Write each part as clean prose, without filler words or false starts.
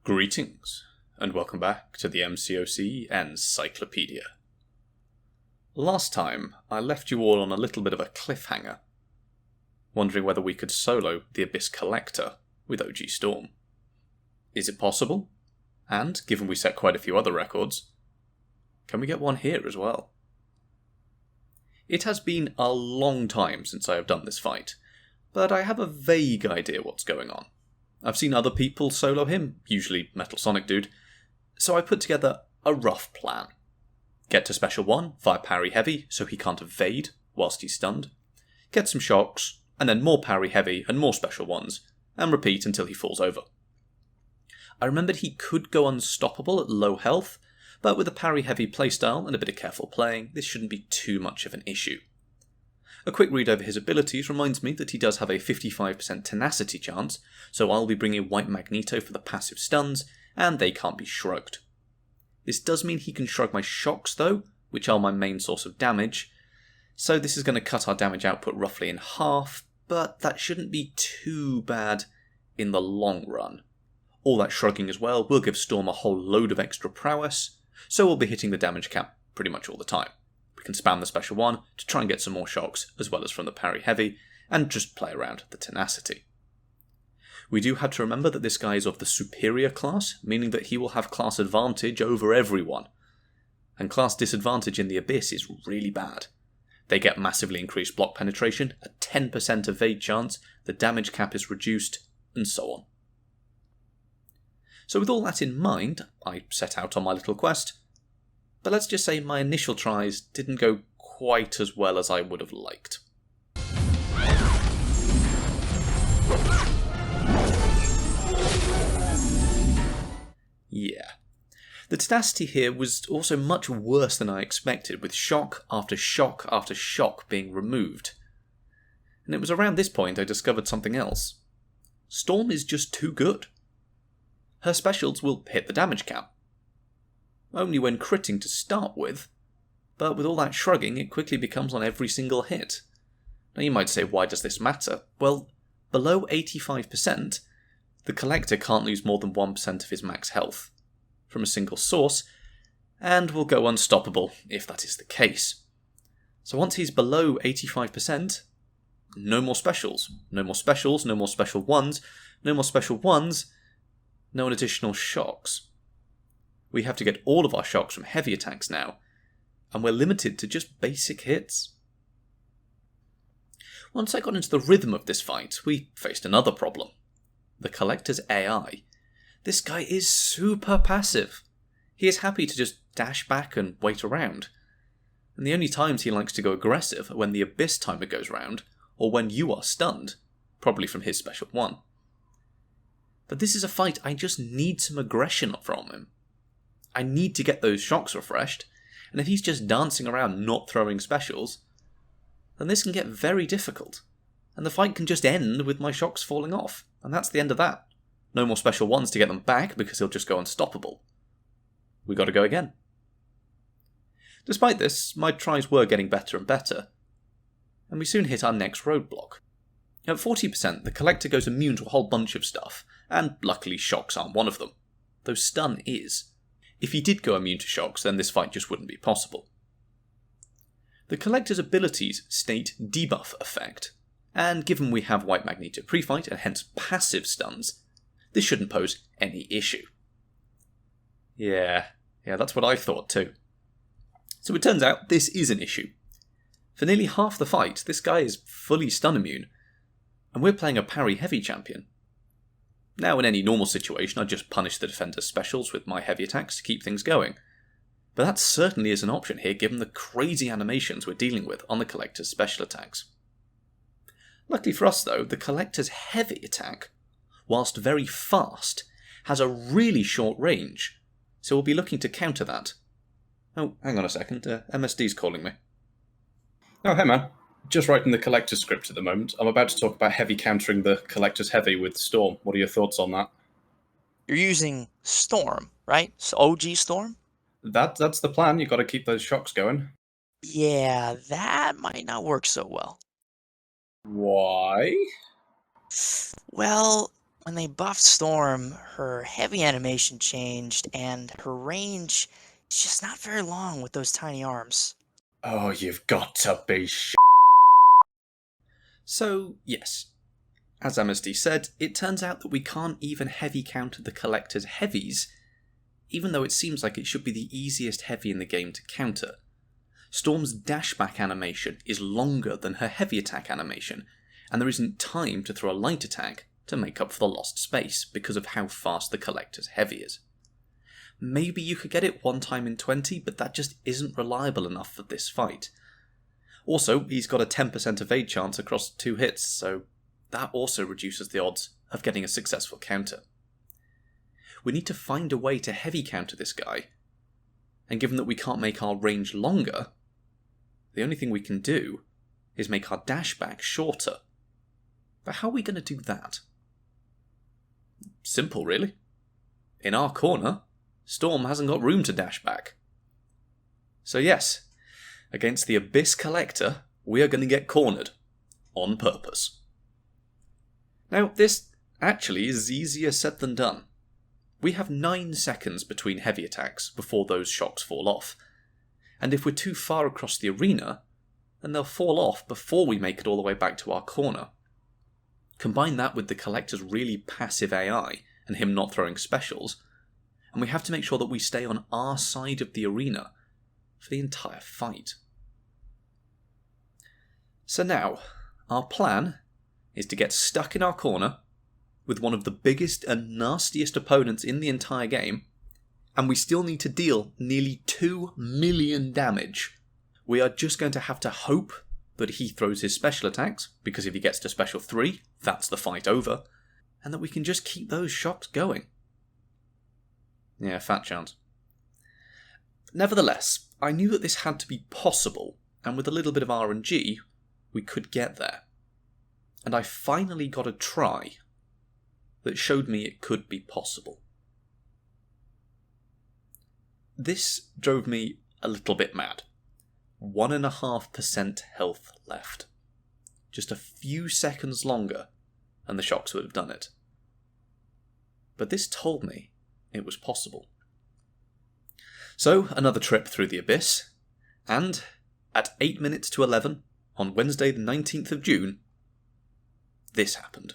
Greetings, and welcome back to the MCOC Encyclopedia. Last time, I left you all on a little bit of a cliffhanger, wondering whether we could solo the Abyss Collector with OG Storm. Is it possible? And, given we set quite a few other records, can we get one here as well? It has been a long time since I have done this fight, but I have a vague idea what's going on. I've seen other people solo him, usually Metal Sonic Dude, so I put together a rough plan. Get to Special 1, fire parry heavy so he can't evade whilst he's stunned, get some shocks, and then more parry heavy and more Special 1s, and repeat until he falls over. I remembered he could go unstoppable at low health, but with a parry heavy playstyle and a bit of careful playing, this shouldn't be too much of an issue. A quick read over his abilities reminds me that he does have a 55% tenacity chance, so I'll be bringing White Magneto for the passive stuns, and they can't be shrugged. This does mean he can shrug my shocks though, which are my main source of damage, so this is going to cut our damage output roughly in half, but that shouldn't be too bad in the long run. All that shrugging as well will give Storm a whole load of extra prowess, so we'll be hitting the damage cap pretty much all the time. We can spam the Special 1 to try and get some more shocks, as well as from the parry heavy, and just play around the tenacity. We do have to remember that this guy is of the superior class, meaning that he will have class advantage over everyone. And class disadvantage in the Abyss is really bad. They get massively increased block penetration, a 10% evade chance, the damage cap is reduced, and so on. So with all that in mind, I set out on my little quest, but let's just say my initial tries didn't go quite as well as I would have liked. Yeah. The tenacity here was also much worse than I expected, with shock after shock after shock being removed. And it was around this point I discovered something else. Storm is just too good. Her specials will hit the damage cap. Only when critting to start with, but with all that shrugging it quickly becomes on every single hit. Now you might say, why does this matter? Well, below 85%, the Collector can't lose more than 1% of his max health from a single source, and will go unstoppable if that is the case. So once he's below 85%, no more specials. No more specials, no more Special 1s, no more Special 1s, no additional shocks. We have to get all of our shocks from heavy attacks now, and we're limited to just basic hits. Once I got into the rhythm of this fight, we faced another problem. The Collector's AI. This guy is super passive. He is happy to just dash back and wait around. And the only times he likes to go aggressive are when the Abyss timer goes round, or when you are stunned, probably from his Special 1. But this is a fight I just need some aggression from him. I need to get those shocks refreshed, and if he's just dancing around not throwing specials, then this can get very difficult, and the fight can just end with my shocks falling off, and that's the end of that. No more Special 1s to get them back because he'll just go unstoppable. We gotta go again. Despite this, my tries were getting better and better, and we soon hit our next roadblock. At 40%, the Collector goes immune to a whole bunch of stuff, and luckily shocks aren't one of them, though stun is. If he did go immune to shocks, then this fight just wouldn't be possible. The Collector's abilities state debuff effect, and given we have White Magneto pre-fight and hence passive stuns, this shouldn't pose any issue. Yeah, that's what I thought too. So it turns out this is an issue. For nearly half the fight, this guy is fully stun immune, and we're playing a parry heavy champion. Now in any normal situation I'd just punish the defender's specials with my heavy attacks to keep things going, but that certainly is an option here given the crazy animations we're dealing with on the Collector's special attacks. Luckily for us though, the Collector's heavy attack, whilst very fast, has a really short range, so we'll be looking to counter that. Oh, hang on a second, MSD's calling me. Oh, hey man. Just writing the Collector's script at the moment. I'm about to talk about heavy countering the Collector's heavy with Storm. What are your thoughts on that? You're using Storm, right? So OG Storm? That's the plan. You've got to keep those shocks going. Yeah, that might not work so well. Why? Well, when they buffed Storm, her heavy animation changed, and her range is just not very long with those tiny arms. Oh, you've got to be So, yes, as MSD said, it turns out that we can't even heavy counter the Collector's heavies, even though it seems like it should be the easiest heavy in the game to counter. Storm's dashback animation is longer than her heavy attack animation, and there isn't time to throw a light attack to make up for the lost space because of how fast the Collector's heavy is. Maybe you could get it one time in 20, but that just isn't reliable enough for this fight. Also, he's got a 10% evade chance across 2 hits, so that also reduces the odds of getting a successful counter. We need to find a way to heavy counter this guy, and given that we can't make our range longer, the only thing we can do is make our dashback shorter. But how are we going to do that? Simple, really. In our corner, Storm hasn't got room to dash back. So yes, against the Abyss Collector, we are going to get cornered. On purpose. Now, this actually is easier said than done. We have 9 seconds between heavy attacks before those shocks fall off. And if we're too far across the arena, then they'll fall off before we make it all the way back to our corner. Combine that with the Collector's really passive AI and him not throwing specials, and we have to make sure that we stay on our side of the arena for the entire fight. So now, our plan is to get stuck in our corner with one of the biggest and nastiest opponents in the entire game, and we still need to deal nearly 2 million damage. We are just going to have to hope that he throws his special attacks, because if he gets to special 3, that's the fight over, and that we can just keep those shocks going. Yeah, fat chance. Nevertheless, I knew that this had to be possible, and with a little bit of RNG, we could get there. And I finally got a try that showed me it could be possible. This drove me a little bit mad. 1.5% health left. Just a few seconds longer, and the shocks would have done it. But this told me it was possible. So, another trip through the Abyss, and at 8 minutes to 11, on Wednesday the 19th of June, this happened.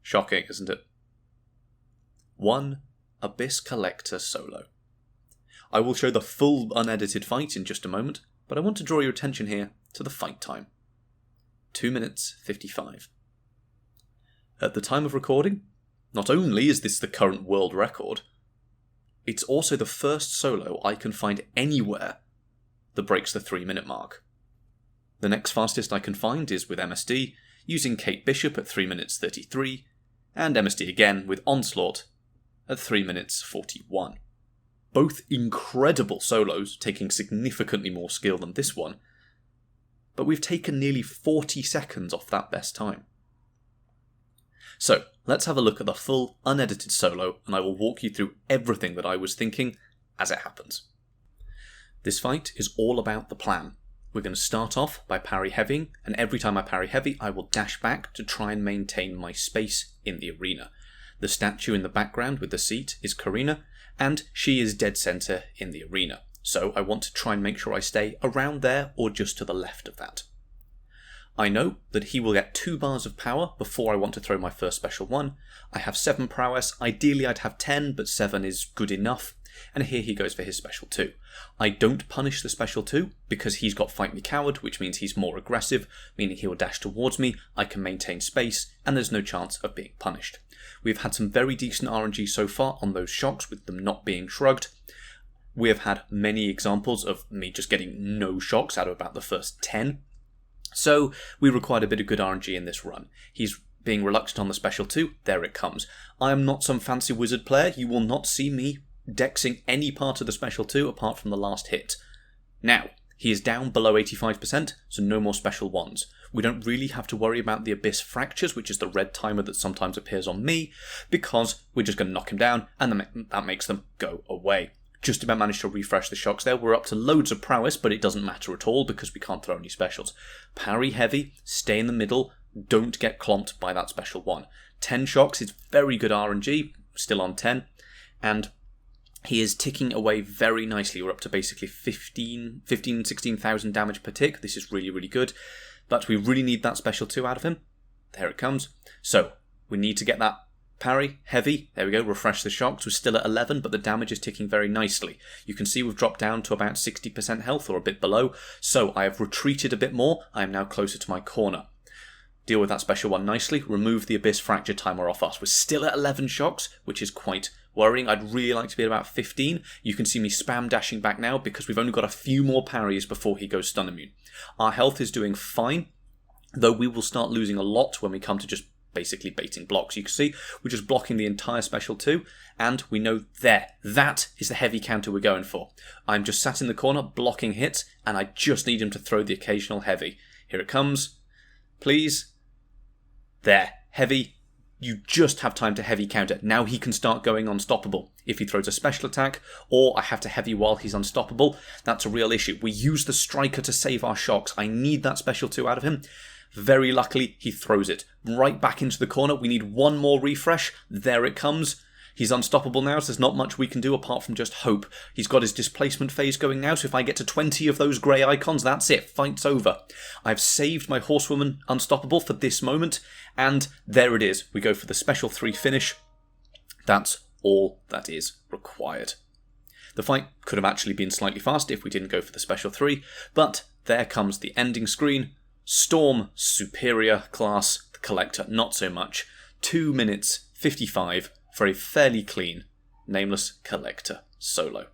Shocking, isn't it? 1 Abyss Collector solo. I will show the full unedited fight in just a moment, but I want to draw your attention here to the fight time. 2 minutes 55. At the time of recording, not only is this the current world record, it's also the first solo I can find anywhere that breaks the 3-minute mark. The next fastest I can find is with MSD, using Kate Bishop at 3 minutes 33, and MSD again with Onslaught at 3 minutes 41. Both incredible solos, taking significantly more skill than this one, but we've taken nearly 40 seconds off that best time. So, let's have a look at the full, unedited solo, and I will walk you through everything that I was thinking as it happens. This fight is all about the plan. We're going to start off by parry heavying, and every time I parry heavy, I will dash back to try and maintain my space in the arena. The statue in the background with the seat is Karina, and she is dead center in the arena. So I want to try and make sure I stay around there or just to the left of that. I know that he will get 2 bars of power before I want to throw my first special one. I have 7 prowess. Ideally I'd have 10, but 7 is good enough. And here he goes for his special 2. I don't punish the special 2 because he's got Fight Me Coward, which means he's more aggressive, meaning he will dash towards me, I can maintain space, and there's no chance of being punished. We've had some very decent RNG so far on those shocks with them not being shrugged. We have had many examples of me just getting no shocks out of about the first 10. So we required a bit of good RNG in this run. He's being reluctant on the special 2, there it comes. I am not some fancy wizard player, you will not see me dexing any part of the special 2 apart from the last hit. Now, he is down below 85%, so no more special 1s. We don't really have to worry about the Abyss Fractures, which is the red timer that sometimes appears on me, because we're just going to knock him down, and that makes them go away. Just about managed to refresh the shocks there. We're up to loads of prowess, but it doesn't matter at all because we can't throw any specials. Parry heavy, stay in the middle, don't get clomped by that special one. 10 shocks is very good RNG, still on 10, and he is ticking away very nicely. We're up to basically 16,000 damage per tick. This is really, really good, but we really need that special 2 out of him. There it comes. So, we need to get that parry, heavy, there we go, refresh the shocks. We're still at 11, but the damage is ticking very nicely. You can see we've dropped down to about 60% health, or a bit below, so I have retreated a bit more. I am now closer to my corner. Deal with that special one nicely, remove the Abyss Fracture timer off us. We're still at 11 shocks, which is quite worrying. I'd really like to be at about 15. You can see me spam dashing back now, because we've only got a few more parries before he goes stun immune. Our health is doing fine, though we will start losing a lot when we come to just basically baiting blocks. You can see we're just blocking the entire special 2, and we know there, that is the heavy counter we're going for. I'm just sat in the corner blocking hits, and I just need him to throw the occasional heavy. Here it comes. Please. There. Heavy. You just have time to heavy counter. Now he can start going unstoppable. If he throws a special attack, or I have to heavy while he's unstoppable, that's a real issue. We use the striker to save our shocks. I need that special 2 out of him. Very luckily, he throws it right back into the corner. We need one more refresh. There it comes. He's unstoppable now, so there's not much we can do apart from just hope. He's got his displacement phase going now, so if I get to 20 of those grey icons, that's it. Fight's over. I've saved my Horsewoman unstoppable for this moment, and there it is. We go for the special 3 finish. That's all that is required. The fight could have actually been slightly faster if we didn't go for the special 3, but there comes the ending screen. Storm, superior class. The Collector, not so much. 2 minutes 55 for a fairly clean Nameless Collector solo.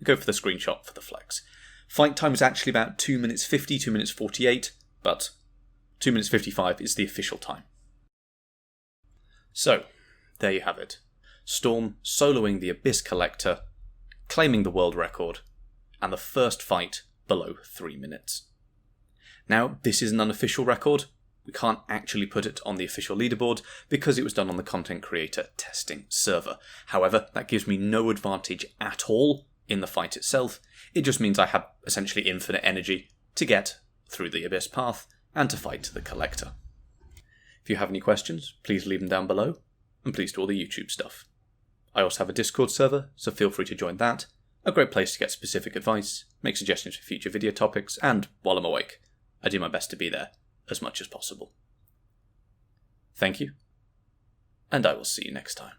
Go for the screenshot for the flex. Fight time is actually about 2 minutes 50, 2 minutes 48, but 2 minutes 55 is the official time. So, there you have it. Storm soloing the Abyss Collector, claiming the world record, and the first fight below 3 minutes. Now, this is an unofficial record. We can't actually put it on the official leaderboard because it was done on the content creator testing server. However, that gives me no advantage at all in the fight itself. It just means I have essentially infinite energy to get through the Abyss path and to fight the Collector. If you have any questions, please leave them down below, and please do all the YouTube stuff. I also have a Discord server, so feel free to join that. A great place to get specific advice, make suggestions for future video topics, and while I'm awake, I do my best to be there as much as possible. Thank you, and I will see you next time.